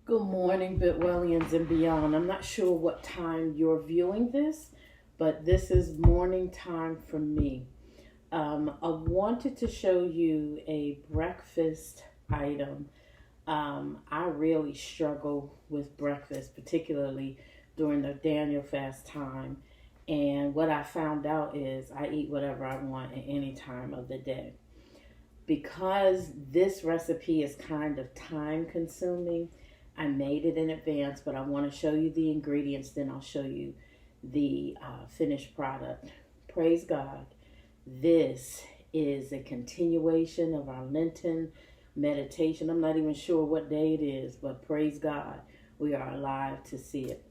Good morning, Bitwellians and beyond. I'm not sure what time you're viewing this, but this is morning time for me. I wanted to show you a breakfast item. I really struggle with breakfast, particularly during the Daniel fast time. And what I found out is I eat whatever I want at any time of the day. Because this recipe is kind of time consuming, I made it in advance, but I want to show you the ingredients, then I'll show you the finished product. Praise God. This is a continuation of our Lenten meditation. I'm not even sure what day it is, but praise God, we are alive to see it.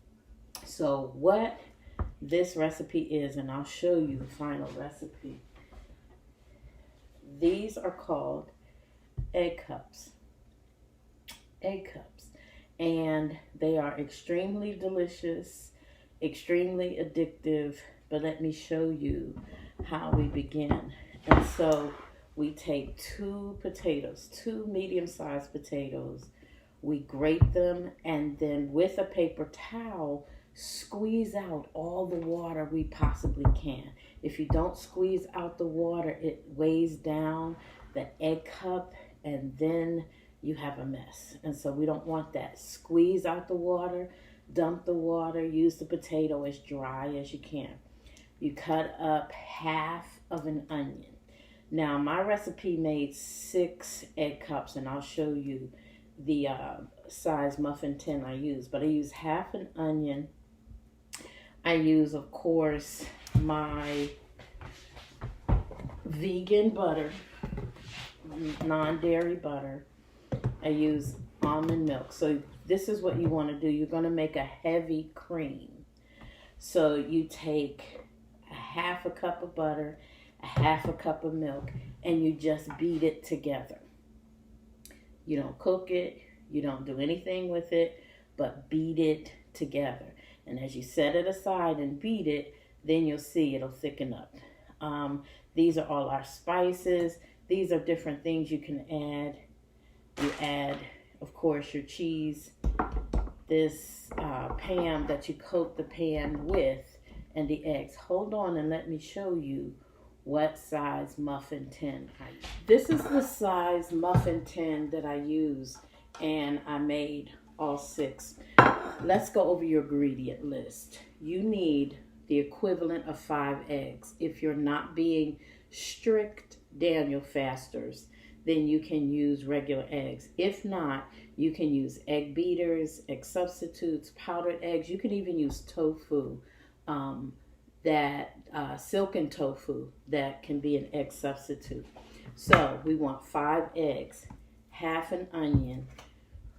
So, what this recipe is, and I'll show you the final recipe. These are called egg cups. Egg cups. And they are extremely delicious, extremely addictive. But let me show you how we begin. And so we take two potatoes, two medium-sized potatoes. We grate them, and then with a paper towel, squeeze out all the water we possibly can. If you don't squeeze out the water, it weighs down the egg cup, and then you have a mess. And so we don't want that. Squeeze out the water, dump the water, use the potato as dry as you can. You cut up half of an onion. Now, my recipe made 6 egg cups, and I'll show you the size muffin tin I use. But I use half an onion. I use, of course, my vegan butter, non-dairy butter. I use almond milk. So this is what you want to do. You're going to make a heavy cream. So you take a half a cup of butter, a half a cup of milk, and you just beat it together. You don't cook it. You don't do anything with it, but beat it together. And as you set it aside and beat it, then you'll see it'll thicken up. These are all our spices. These are different things you can add. You add, of course, your cheese, this pan that you coat the pan with, and the eggs. Hold on and let me show you what size muffin tin I use. This is the size muffin tin that I use, and I made all 6. Let's go over your ingredient list. You need the equivalent of 5 eggs. If you're not being strict Daniel fasters, then you can use regular eggs. If not, you can use egg beaters, egg substitutes, powdered eggs. You can even use tofu, silken tofu that can be an egg substitute. So we want 5 eggs, half an onion,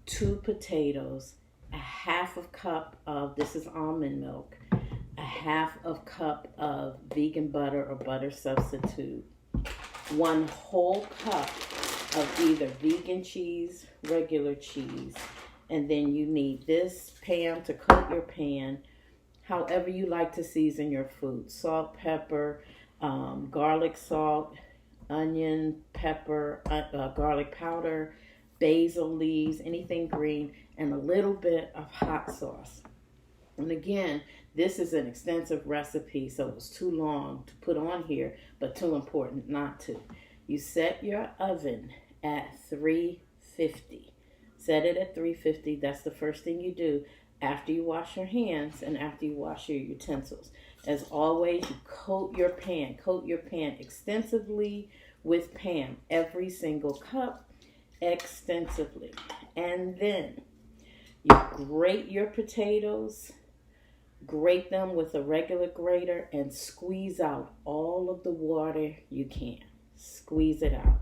2 potatoes, a half a cup of, this is almond milk, a half of cup of vegan butter or butter substitute, 1 whole cup of either vegan cheese, regular cheese, and then you need this pan to coat your pan, however you like to season your food. Salt, pepper, garlic salt, onion, pepper, garlic powder, basil leaves, anything green, and a little bit of hot sauce. And again, this is an extensive recipe, so it was too long to put on here, but too important not to. You set your oven at 350. Set it at 350. That's the first thing you do after you wash your hands and after you wash your utensils. As always, you coat your pan. Coat your pan extensively with Pam. Every single cup extensively. And then you grate your potatoes. Grate them with a regular grater and squeeze out all of the water you can. Squeeze it out.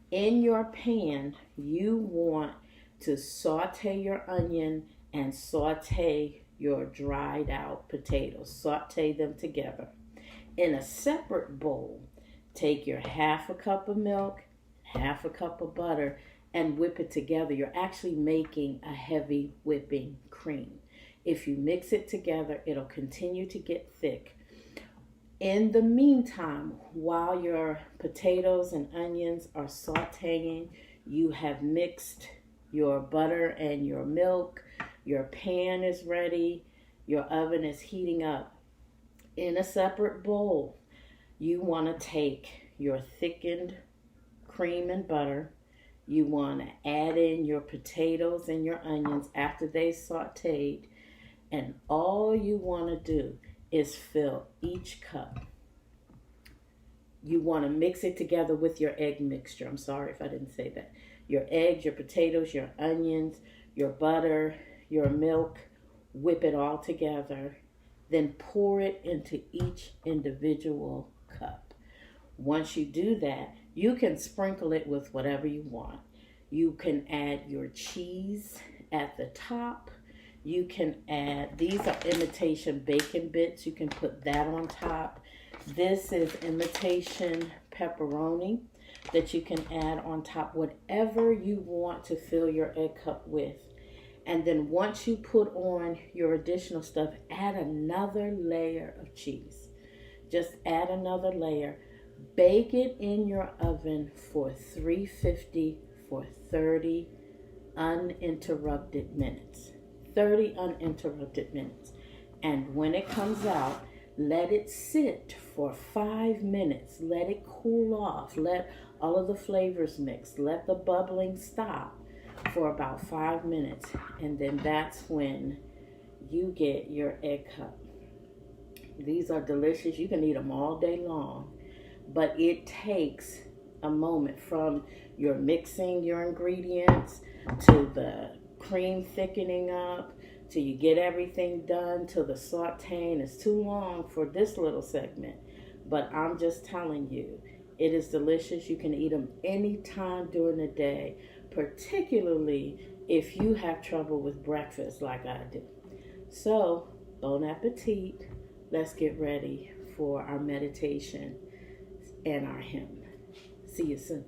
In your pan, you want to saute your onion and saute your dried out potatoes. Saute them together. In a separate bowl, take your half a cup of milk, half a cup of butter, and whip it together. You're actually making a heavy whipping cream. If you mix it together, it'll continue to get thick. In the meantime, while your potatoes and onions are sauteing, you have mixed your butter and your milk. Your pan is ready. Your oven is heating up. In a separate bowl, you want to take your thickened cream and butter. You want to add in your potatoes and your onions after they sauteed. And all you want to do is fill each cup. You want to mix it together with your egg mixture. I'm sorry if I didn't say that. Your eggs, your potatoes, your onions, your butter, your milk. Whip it all together. Then pour it into each individual cup. Once you do that, you can sprinkle it with whatever you want. You can add your cheese at the top. You can add, these are imitation bacon bits. You can put that on top. This is imitation pepperoni that you can add on top, whatever you want to fill your egg cup with. And then once you put on your additional stuff, add another layer of cheese. Just add another layer. Bake it in your oven for 350 for 30 uninterrupted minutes. 30 uninterrupted minutes. And when it comes out, let it sit for 5 minutes. Let it cool off. Let all of the flavors mix. Let the bubbling stop for about 5 minutes. And then that's when you get your egg cup. These are delicious. You can eat them all day long. But it takes a moment from your mixing your ingredients to the cream thickening up till you get everything done till the sauteing. Is too long for this little segment, but I'm just telling you, it is delicious. You can eat them anytime during the day, particularly if you have trouble with breakfast like I do. So, bon appetit. Let's get ready for our meditation and our hymn. See you soon.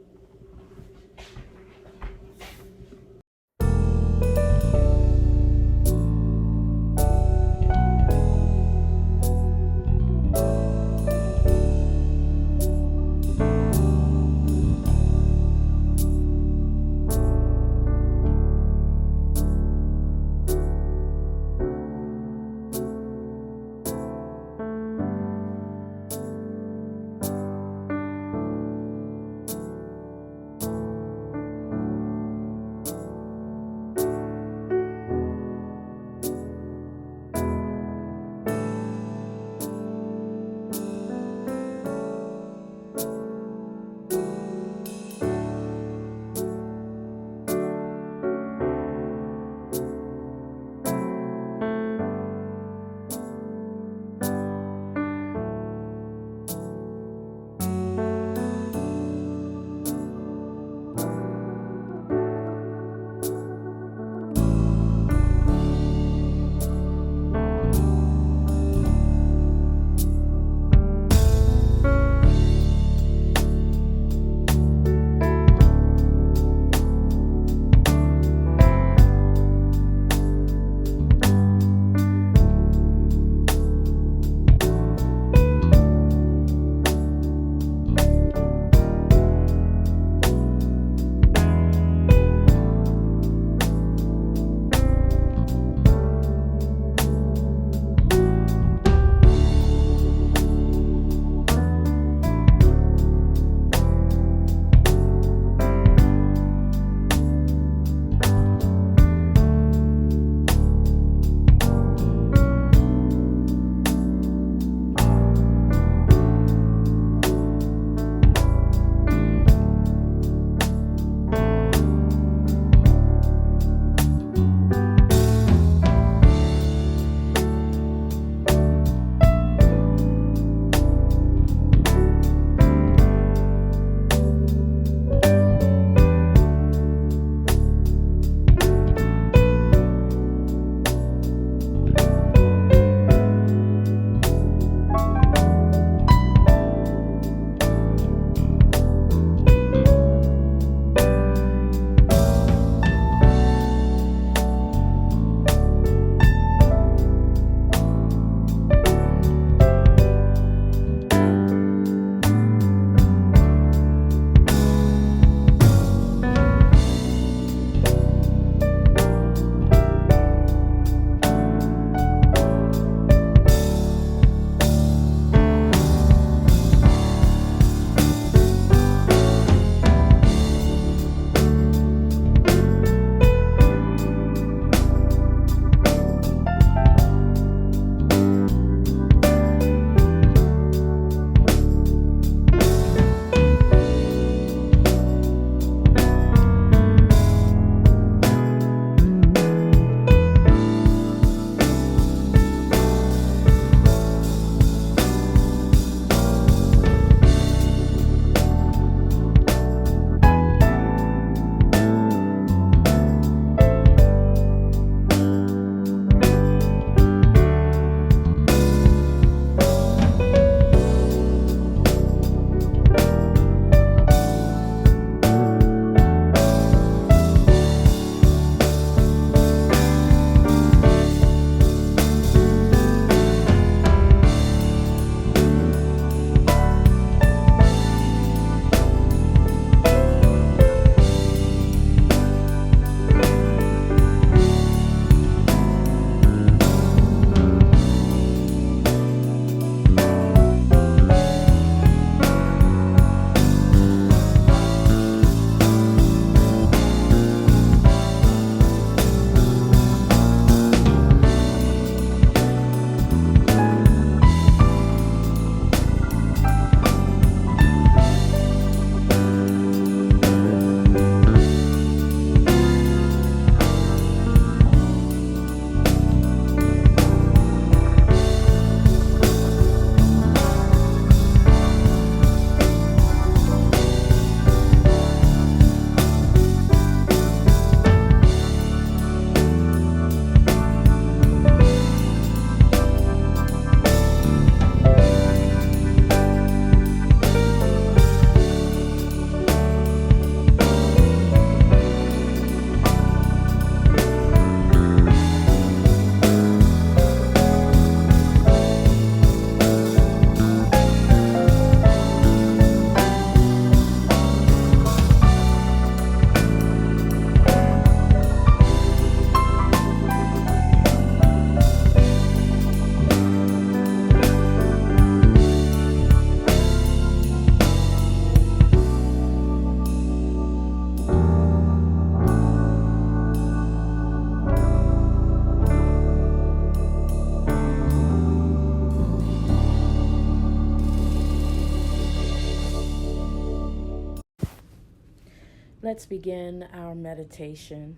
Let's begin our meditation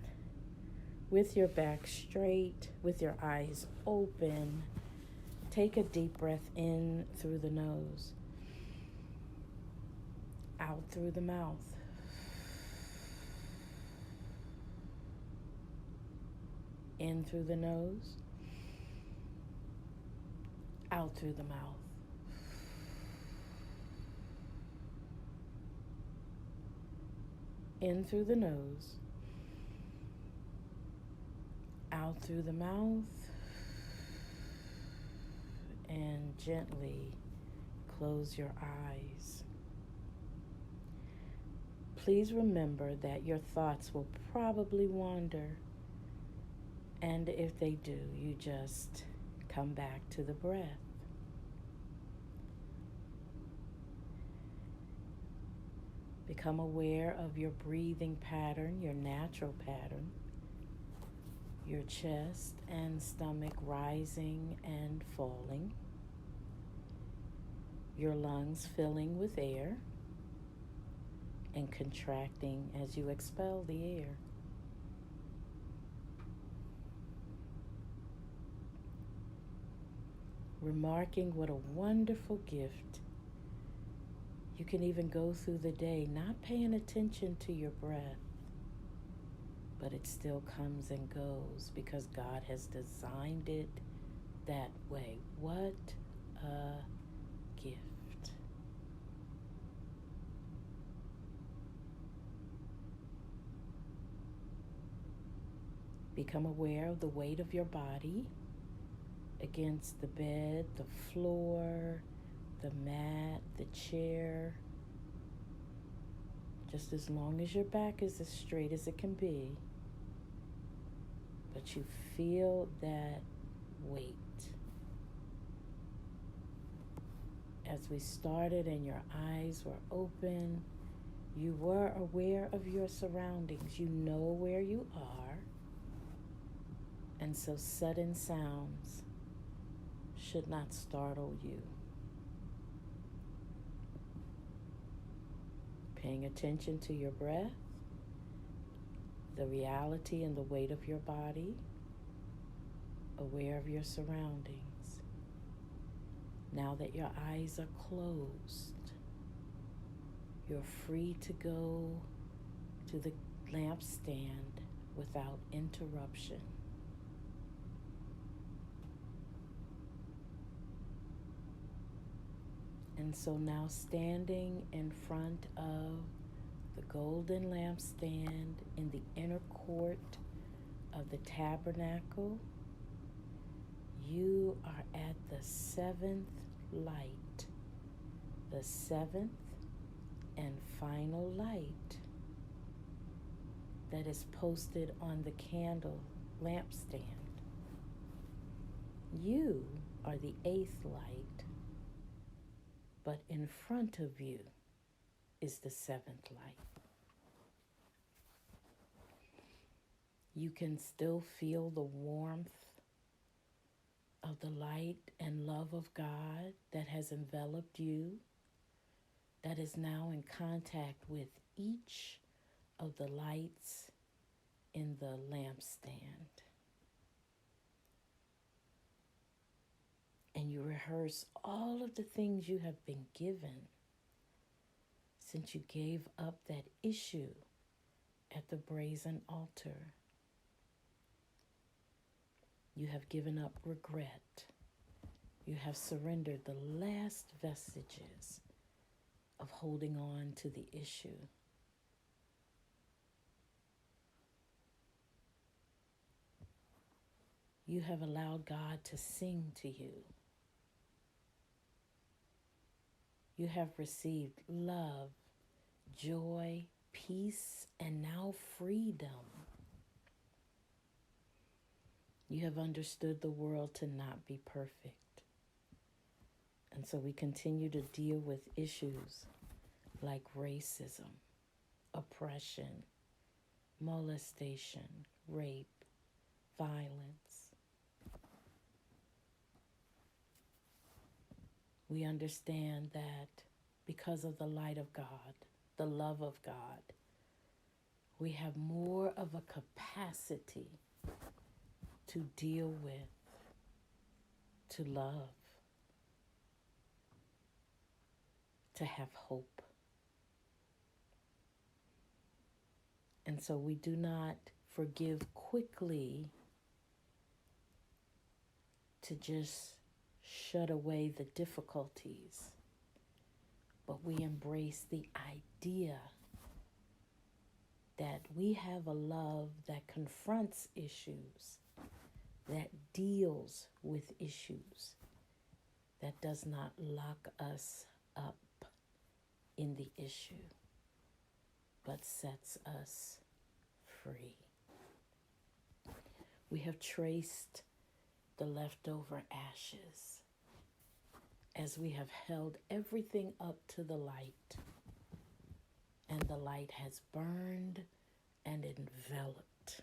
with your back straight, with your eyes open. Take a deep breath in through the nose, out through the mouth. In through the nose, out through the mouth. In through the nose, out through the mouth, and gently close your eyes. Please remember that your thoughts will probably wander, and if they do, you just come back to the breath. Become aware of your breathing pattern, your natural pattern, your chest and stomach rising and falling, your lungs filling with air and contracting as you expel the air. Remarking what a wonderful gift. You can even go through the day not paying attention to your breath, but it still comes and goes because God has designed it that way. What a gift. Become aware of the weight of your body against the bed, the floor, the mat, the chair. Just as long as your back is as straight as it can be, but you feel that weight. As we started and your eyes were open, you were aware of your surroundings. You know where you are, and so sudden sounds should not startle you. Paying attention to your breath, the reality and the weight of your body, aware of your surroundings. Now that your eyes are closed, you're free to go to the lampstand without interruption. And so now standing in front of the golden lampstand in the inner court of the tabernacle, you are at the seventh light, the seventh and final light that is posted on the candle lampstand. You are the eighth light, but in front of you is the seventh light. You can still feel the warmth of the light and love of God that has enveloped you, that is now in contact with each of the lights in the lampstand. And you rehearse all of the things you have been given since you gave up that issue at the brazen altar. You have given up regret. You have surrendered the last vestiges of holding on to the issue. You have allowed God to sing to you. You have received love, joy, peace, and now freedom. You have understood the world to not be perfect. And so we continue to deal with issues like racism, oppression, molestation, rape, violence. We understand that because of the light of God, the love of God, We have more of a capacity to deal with, to love, to have hope. And so we do not forgive quickly to just shut away the difficulties, but we embrace the idea that we have a love that confronts issues, that deals with issues, that does not lock us up in the issue, but sets us free. We have traced the leftover ashes as we have held everything up to the light, and the light has burned and enveloped,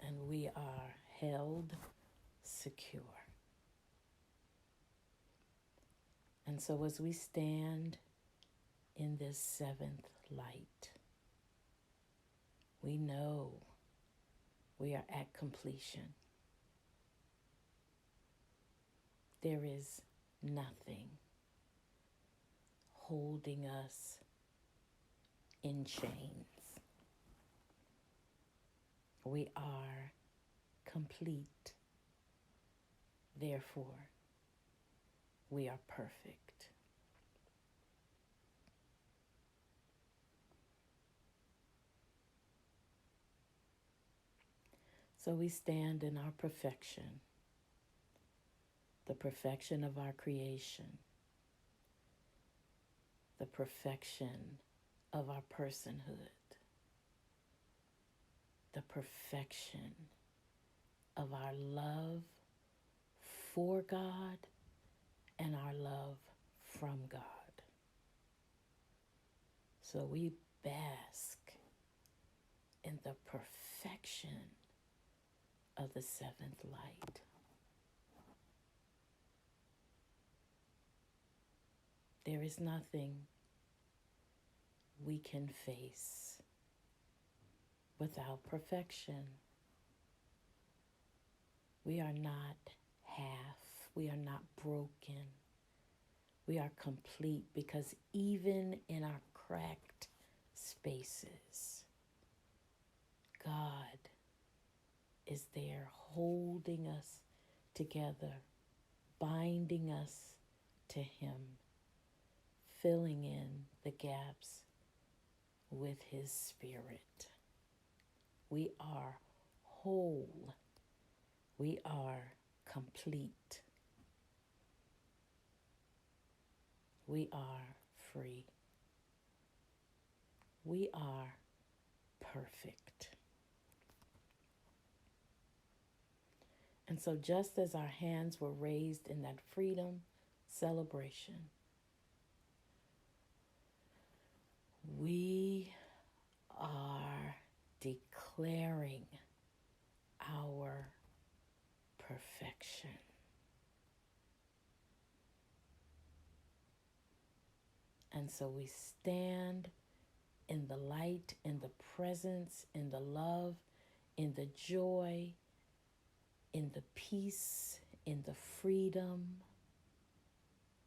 and we are held secure. And so as we stand in this seventh light, we know we are at completion. There is nothing holding us in chains. We are complete. Therefore, we are perfect. So we stand in our perfection, the perfection of our creation, the perfection of our personhood, the perfection of our love for God and our love from God. So we bask in the perfection of the seventh light. There is nothing we can face without perfection. We are not half. We are not broken. We are complete, because even in our cracked spaces, God is there holding us together, binding us to Him, filling in the gaps with His Spirit. We are whole. We are complete. We are free. We are perfect. And so just as our hands were raised in that freedom celebration, we are declaring our perfection. And so we stand in the light, in the presence, in the love, in the joy, in the peace, in the freedom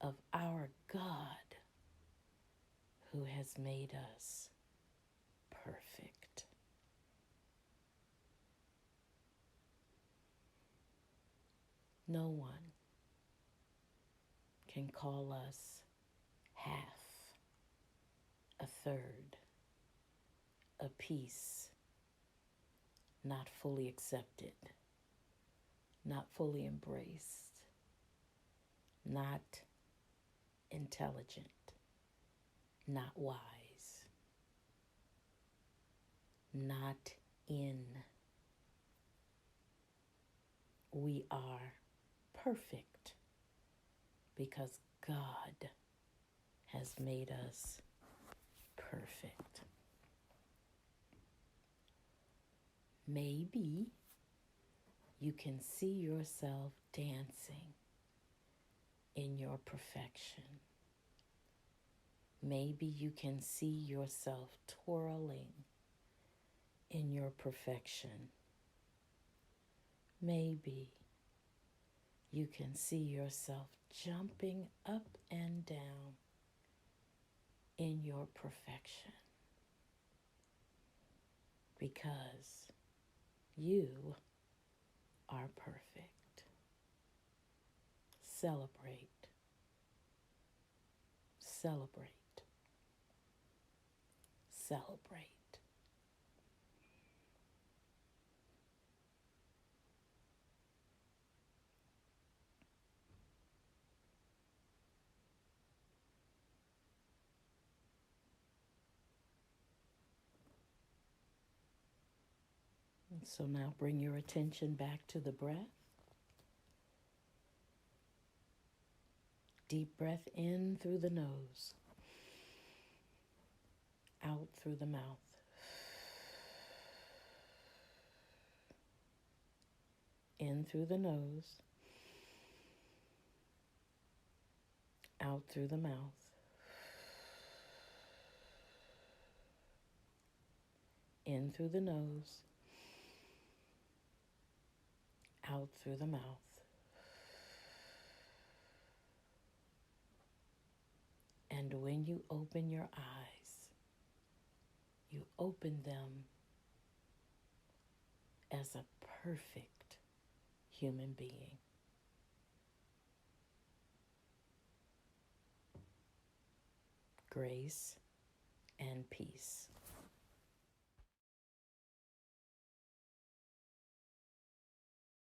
of our God, who has made us perfect. No one can call us half, a third, a piece, not fully accepted, not fully embraced, not intelligent, not wise, not in. We are perfect because God has made us perfect. Maybe you can see yourself dancing in your perfection. Maybe you can see yourself twirling in your perfection. Maybe you can see yourself jumping up and down in your perfection because you are perfect. Celebrate, celebrate, celebrate. And so now bring your attention back to the breath. Deep breath in through the nose, out through the mouth. In through the nose, out through the mouth. In through the nose, out through the mouth. And when you open your eyes, you open them as a perfect human being. Grace and peace.